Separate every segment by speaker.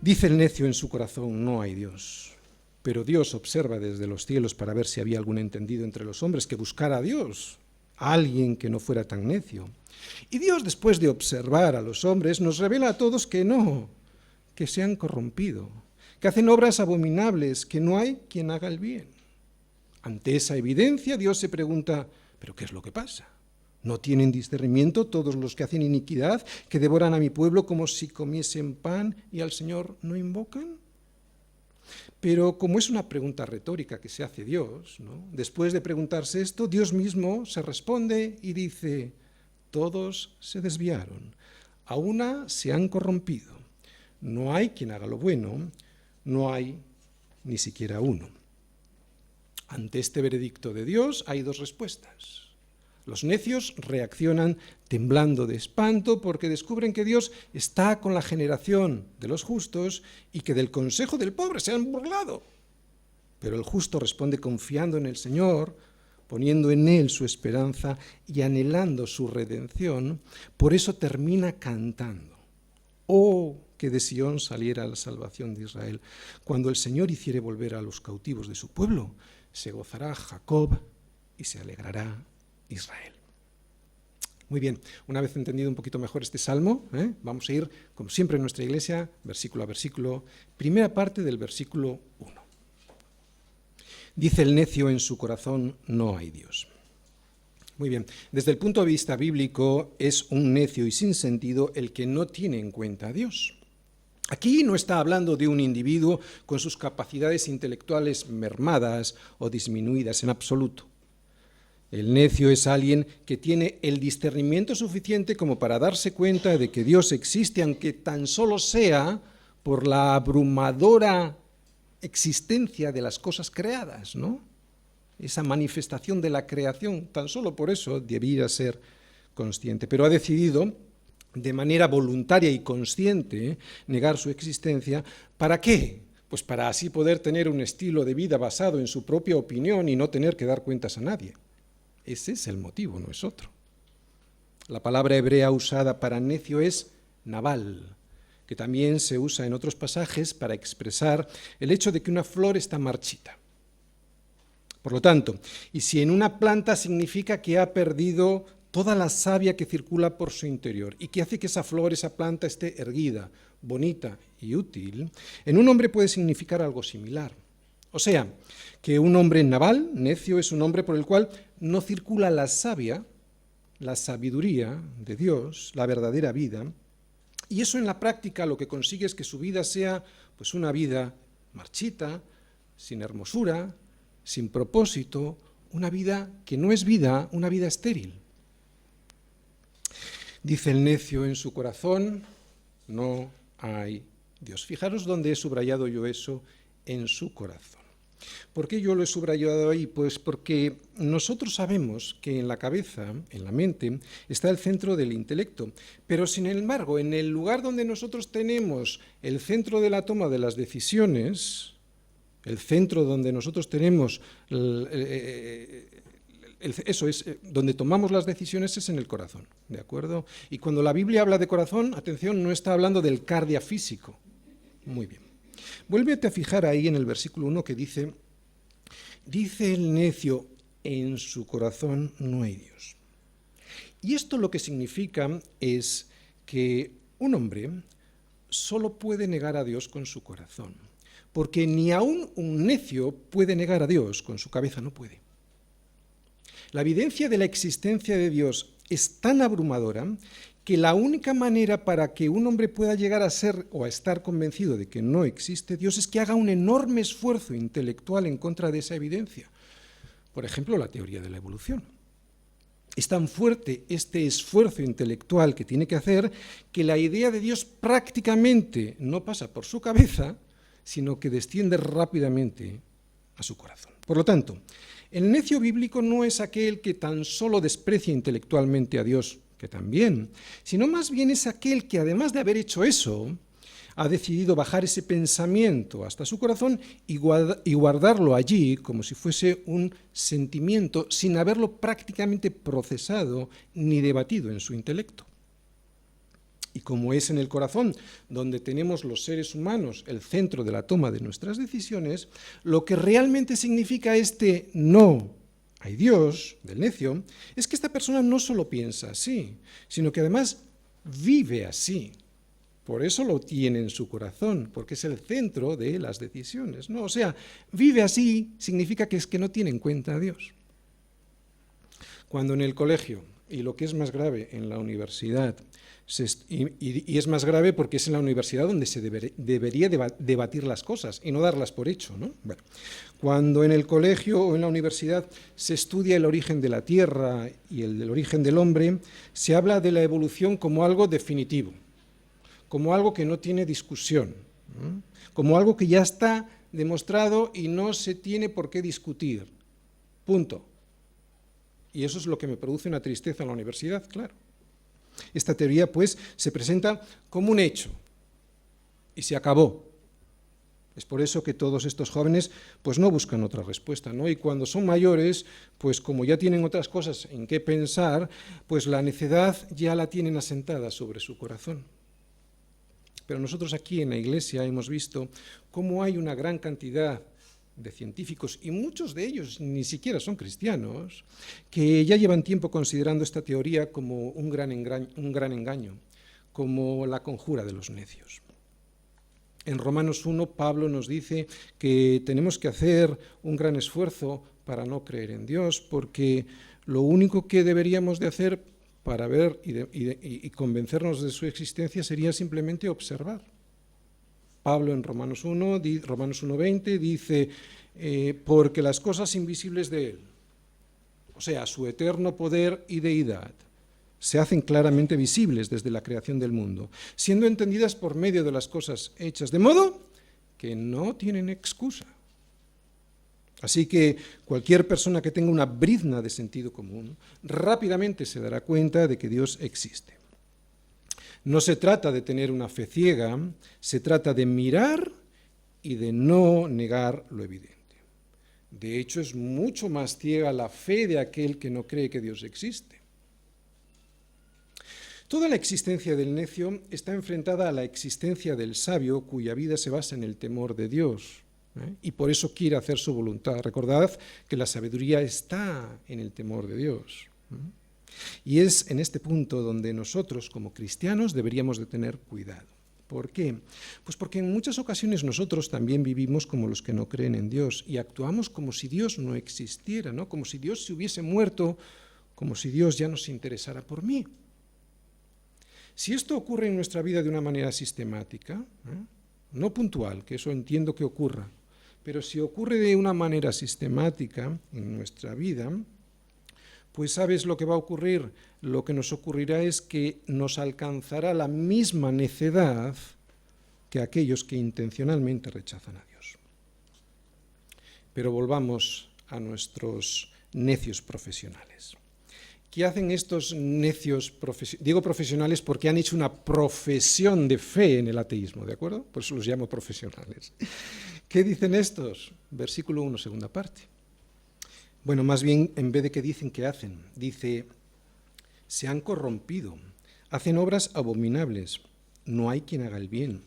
Speaker 1: Dice el necio en su corazón, no hay Dios. Pero Dios observa desde los cielos para ver si había algún entendido entre los hombres que buscara a Dios, a alguien que no fuera tan necio. Y Dios, después de observar a los hombres, nos revela a todos que no, que se han corrompido, que hacen obras abominables, que no hay quien haga el bien. Ante esa evidencia, Dios se pregunta, ¿pero qué es lo que pasa? ¿No tienen discernimiento todos los que hacen iniquidad, que devoran a mi pueblo como si comiesen pan y al Señor no invocan? Pero como es una pregunta retórica que se hace Dios, ¿no? Después de preguntarse esto, Dios mismo se responde y dice, todos se desviaron, a una se han corrompido, no hay quien haga lo bueno, no hay ni siquiera uno. Ante este veredicto de Dios hay dos respuestas. Los necios reaccionan temblando de espanto porque descubren que Dios está con la generación de los justos y que del consejo del pobre se han burlado. Pero el justo responde confiando en el Señor, poniendo en Él su esperanza y anhelando su redención. Por eso termina cantando. Oh, que de Sión saliera la salvación de Israel. Cuando el Señor hiciere volver a los cautivos de su pueblo, se gozará Jacob y se alegrará Israel. Muy bien, una vez entendido un poquito mejor este salmo, vamos a ir, como siempre en nuestra iglesia, versículo a versículo, primera parte del versículo 1. Dice el necio en su corazón, no hay Dios. Muy bien, desde el punto de vista bíblico, es un necio y sin sentido el que no tiene en cuenta a Dios. Aquí no está hablando de un individuo con sus capacidades intelectuales mermadas o disminuidas en absoluto. El necio es alguien que tiene el discernimiento suficiente como para darse cuenta de que Dios existe, aunque tan solo sea por la abrumadora existencia de las cosas creadas, ¿no? Esa manifestación de la creación, tan solo por eso debiera ser consciente, pero ha decidido de manera voluntaria y consciente negar su existencia. ¿Para qué? Pues para así poder tener un estilo de vida basado en su propia opinión y no tener que dar cuentas a nadie. Ese es el motivo, no es otro. La palabra hebrea usada para necio es naval, que también se usa en otros pasajes para expresar el hecho de que una flor está marchita. Por lo tanto, y si en una planta significa que ha perdido toda la savia que circula por su interior y que hace que esa flor, esa planta esté erguida, bonita y útil, en un hombre puede significar algo similar. O sea, que un hombre naval, necio, es un hombre por el cual no circula la savia, la sabiduría de Dios, la verdadera vida, y eso en la práctica lo que consigue es que su vida sea pues una vida marchita, sin hermosura, sin propósito, una vida que no es vida, una vida estéril. Dice el necio en su corazón, no hay Dios. Fijaros dónde he subrayado yo eso, en su corazón. ¿Por qué yo lo he subrayado ahí? Pues porque nosotros sabemos que en la cabeza, en la mente, está el centro del intelecto, pero sin embargo, en el lugar donde nosotros tenemos el centro de la toma de las decisiones, el centro donde nosotros tenemos, eso es, donde tomamos las decisiones es en el corazón, ¿de acuerdo? Y cuando la Biblia habla de corazón, atención, no está hablando del cardia físico. Muy bien. Vuélvete a fijar ahí en el versículo 1 que dice el necio, en su corazón no hay Dios. Y esto lo que significa es que un hombre solo puede negar a Dios con su corazón, porque ni aún un necio puede negar a Dios con su cabeza, no puede. La evidencia de la existencia de Dios es tan abrumadora que la única manera para que un hombre pueda llegar a ser o a estar convencido de que no existe Dios es que haga un enorme esfuerzo intelectual en contra de esa evidencia. Por ejemplo, la teoría de la evolución. Es tan fuerte este esfuerzo intelectual que tiene que hacer que la idea de Dios prácticamente no pasa por su cabeza, sino que desciende rápidamente a su corazón. Por lo tanto, el necio bíblico no es aquel que tan solo desprecia intelectualmente a Dios, que también, sino más bien es aquel que, además de haber hecho eso, ha decidido bajar ese pensamiento hasta su corazón y guardarlo allí como si fuese un sentimiento sin haberlo prácticamente procesado ni debatido en su intelecto. Y como es en el corazón, donde tenemos los seres humanos el centro de la toma de nuestras decisiones, lo que realmente significa este no hay Dios del necio es que esta persona no solo piensa así, sino que además vive así. Por eso lo tiene en su corazón, porque es el centro de las decisiones, ¿no? O sea, vive así significa que es que no tiene en cuenta a Dios. Cuando en el colegio, y lo que es más grave, en la universidad, y es más grave porque es en la universidad donde se debería debatir las cosas y no darlas por hecho, ¿no? Bueno, cuando en el colegio o en la universidad se estudia el origen de la Tierra y el del origen del hombre, se habla de la evolución como algo definitivo, como algo que no tiene discusión, ¿no? Como algo que ya está demostrado y no se tiene por qué discutir. Punto. Y eso es lo que me produce una tristeza en la universidad, claro. Esta teoría, pues, se presenta como un hecho y se acabó. Es por eso que todos estos jóvenes, pues, no buscan otra respuesta, ¿no? Y cuando son mayores, pues, como ya tienen otras cosas en qué pensar, pues la necedad ya la tienen asentada sobre su corazón. Pero nosotros aquí en la Iglesia hemos visto cómo hay una gran cantidad de científicos, y muchos de ellos ni siquiera son cristianos, que ya llevan tiempo considerando esta teoría como un gran engaño, como la conjura de los necios. En Romanos 1, Pablo nos dice que tenemos que hacer un gran esfuerzo para no creer en Dios, porque lo único que deberíamos de hacer para ver y convencernos de su existencia sería simplemente observar. Pablo en Romanos 1:20 dice, porque las cosas invisibles de Él, o sea, su eterno poder y deidad, se hacen claramente visibles desde la creación del mundo, siendo entendidas por medio de las cosas hechas, de modo que no tienen excusa. Así que cualquier persona que tenga una brizna de sentido común rápidamente se dará cuenta de que Dios existe. No se trata de tener una fe ciega, se trata de mirar y de no negar lo evidente. De hecho, es mucho más ciega la fe de aquel que no cree que Dios existe. Toda la existencia del necio está enfrentada a la existencia del sabio, cuya vida se basa en el temor de Dios, y por eso quiere hacer su voluntad. Recordad que la sabiduría está en el temor de Dios. Y es en este punto donde nosotros, como cristianos, deberíamos de tener cuidado. ¿Por qué? Pues porque en muchas ocasiones nosotros también vivimos como los que no creen en Dios y actuamos como si Dios no existiera, ¿no? Como si Dios se hubiese muerto, como si Dios ya no se interesara por mí. Si esto ocurre en nuestra vida de una manera sistemática, no puntual, que eso entiendo que ocurra, pero si ocurre de una manera sistemática en nuestra vida, pues ¿sabes lo que va a ocurrir? Lo que nos ocurrirá es que nos alcanzará la misma necedad que aquellos que intencionalmente rechazan a Dios. Pero volvamos a nuestros necios profesionales. ¿Qué hacen estos necios profesionales? Digo profesionales porque han hecho una profesión de fe en el ateísmo, ¿de acuerdo? Por eso los llamo profesionales. ¿Qué dicen estos? Versículo 1, segunda parte. Bueno, más bien, en vez de que dicen, ¿qué hacen? Dice, se han corrompido, hacen obras abominables, no hay quien haga el bien.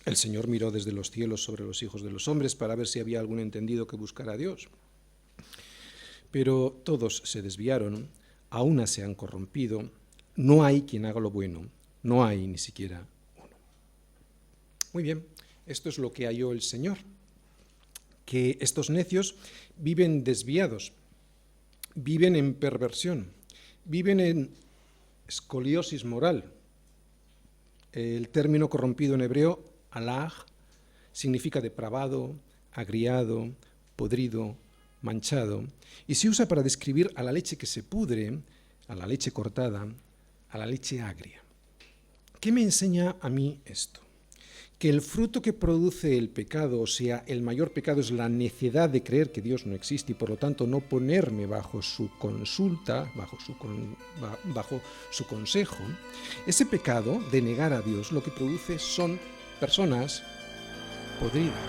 Speaker 1: El Señor miró desde los cielos sobre los hijos de los hombres para ver si había algún entendido que buscara a Dios. Pero todos se desviaron, a una se han corrompido, no hay quien haga lo bueno, no hay ni siquiera uno. Muy bien, esto es lo que halló el Señor, que estos necios viven desviados, viven en perversión, viven en escoliosis moral. El término corrompido en hebreo, halaj, significa depravado, agriado, podrido, manchado, y se usa para describir a la leche que se pudre, a la leche cortada, a la leche agria. ¿Qué me enseña a mí esto? Que el fruto que produce el pecado, o sea, el mayor pecado, es la necedad de creer que Dios no existe y por lo tanto no ponerme bajo su consulta, bajo su consejo. Ese pecado de negar a Dios lo que produce son personas podridas,